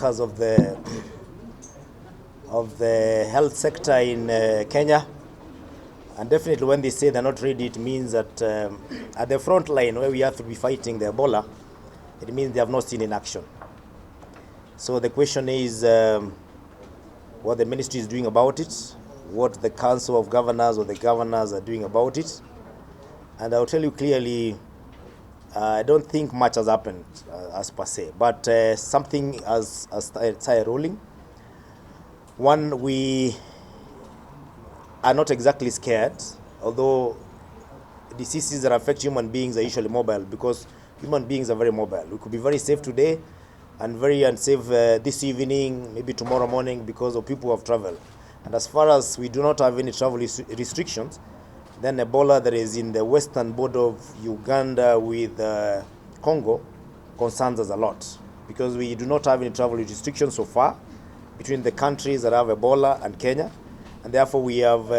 Because of the health sector in Kenya, and definitely when they say they're not ready, it means that at the front line where we have to be fighting the Ebola, it means they have not seen in action. So the question is what the ministry is doing about it, what the Council of Governors or the governors are doing about it, and I'll tell you clearly, I don't think much has happened as per se, but something has started rolling. One, we are not exactly scared, although diseases that affect human beings are usually mobile, because human beings are very mobile. We could be very safe today and very unsafe this evening, maybe tomorrow morning, because of people who have traveled. And as far as we do not have any travel restrictions, then Ebola that is in the western border of Uganda with Congo concerns us a lot, because we do not have any travel restrictions so far between the countries that have Ebola and Kenya, and therefore we have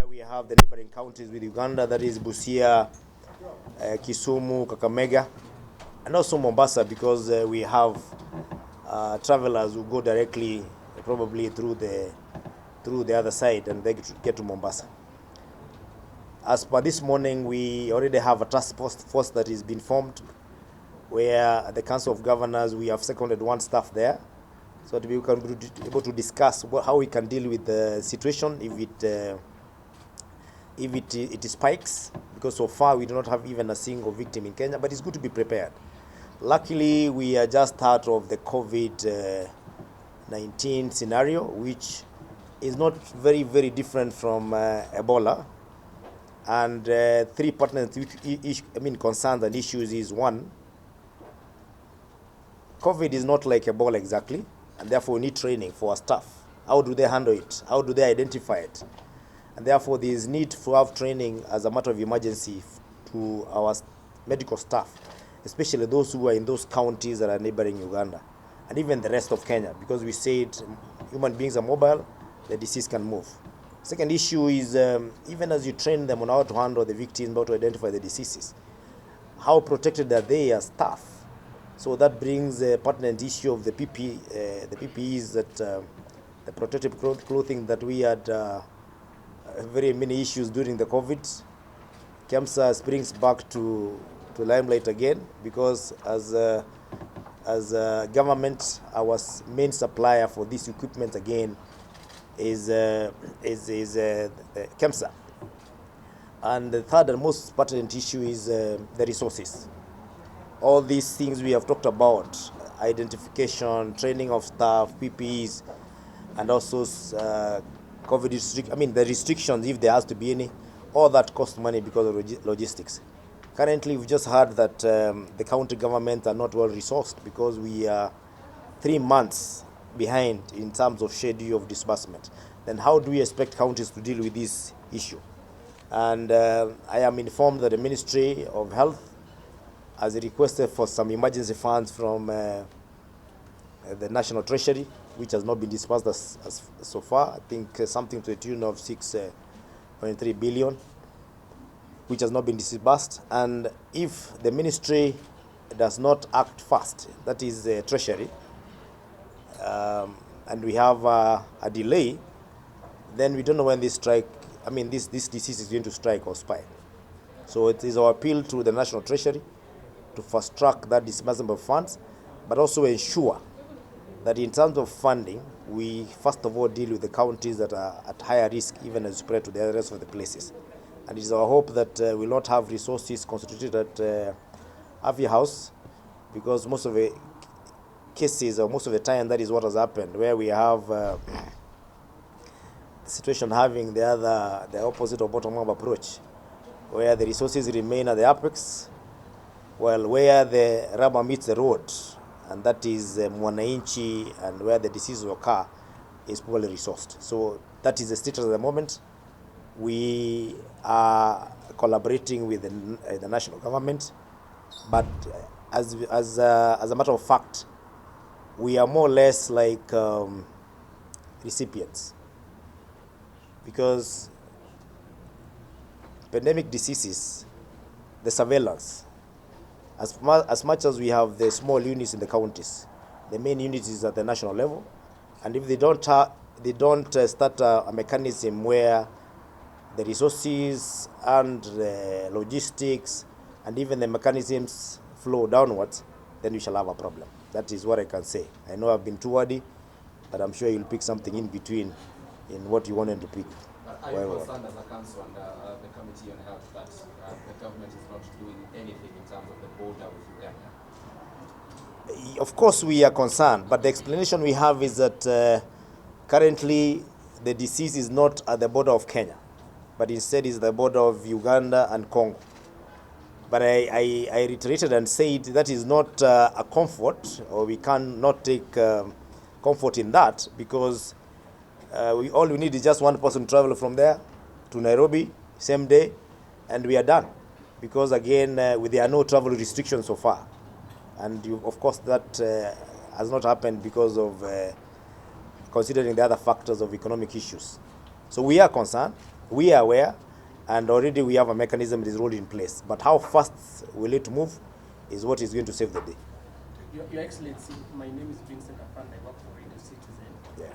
we have the neighboring counties with Uganda, that is Busia, Kisumu, Kakamega, and also Mombasa, because we have travelers who go directly, probably through the other side, and they get to Mombasa. As per this morning, we already have a task force that has been formed, where the Council of Governors, we have seconded one staff there, so that we can be able to discuss how we can deal with the situation if it spikes, because so far we do not have even a single victim in Kenya, but it's good to be prepared. Luckily, we are just out of the COVID-19 scenario, which is not very, very different from Ebola. And three pertinent concerns and issues is: one, COVID is not like Ebola exactly, and therefore we need training for our staff. How do they handle it? How do they identify it? And therefore there is need to have training as a matter of emergency to our medical staff, especially those who are in those counties that are neighboring Uganda, and even the rest of Kenya, because we said human beings are mobile, the disease can move. Second issue is even as you train them on how to handle the victims, how to identify the diseases, how protected are they as staff? So that brings a pertinent issue of the PPEs, that the protective clothing that we had very many issues during the COVID. KEMSA brings back to limelight again, because as a government, our main supplier for this equipment again is KEMSA. And the third and most pertinent issue is the resources. All these things we have talked about: identification, training of staff, PPEs, and also the restrictions, if there has to be any, all that costs money because of logistics. Currently, we've just heard that the county governments are not well resourced, because we are 3 months behind in terms of schedule of disbursement. Then how do we expect counties to deal with this issue? And I am informed that the Ministry of Health has requested for some emergency funds from the National Treasury, which has not been disbursed as so far. I think something to the tune of 6.3 billion, which has not been disbursed. And if the ministry does not act fast, that is the Treasury, and we have a delay, then we don't know when this disease is going to strike or spike. So it is our appeal to the National Treasury to fast track that disbursement of funds, but also ensure that in terms of funding, we first of all deal with the counties that are at higher risk, even as spread to the rest of the places. And it is our hope that we'll not have resources concentrated at Avi House, because most of the cases, or most of the time, that is what has happened, where we have the situation having the opposite or bottom-up approach, where the resources remain at the apex, while where the rubber meets the road, and that is Mwananchi, and where the disease will occur, is poorly resourced. So that is the status at the moment. We are collaborating with the national government, but as a matter of fact, we are more or less like recipients, because pandemic diseases, the surveillance as much as we have the small units in the counties, the main unit is at the national level, and if they don't start a mechanism where the resources and the logistics and even the mechanisms flow downwards, then we shall have a problem. That is what I can say. I know I've been too wordy, but I'm sure you'll pick something in between in what you wanted to pick. Are you concerned as a council and the Committee on Health that the government is not doing anything in terms of the border with Uganda? Of course we are concerned, but the explanation we have is that currently the disease is not at the border of Kenya, but instead is the border of Uganda and Congo. But I reiterated and said that is not a comfort, or we cannot take comfort in that, because all we need is just one person to travel from there to Nairobi, same day, and we are done. Because again, there are no travel restrictions so far. And of course that has not happened because of considering the other factors of economic issues. So we are concerned, we are aware, and already we have a mechanism that is rolled in place. But how fast will it move is what is going to save the day. Your Excellency, my name is Vincent Afand. I work for Radio Citizen. Yeah.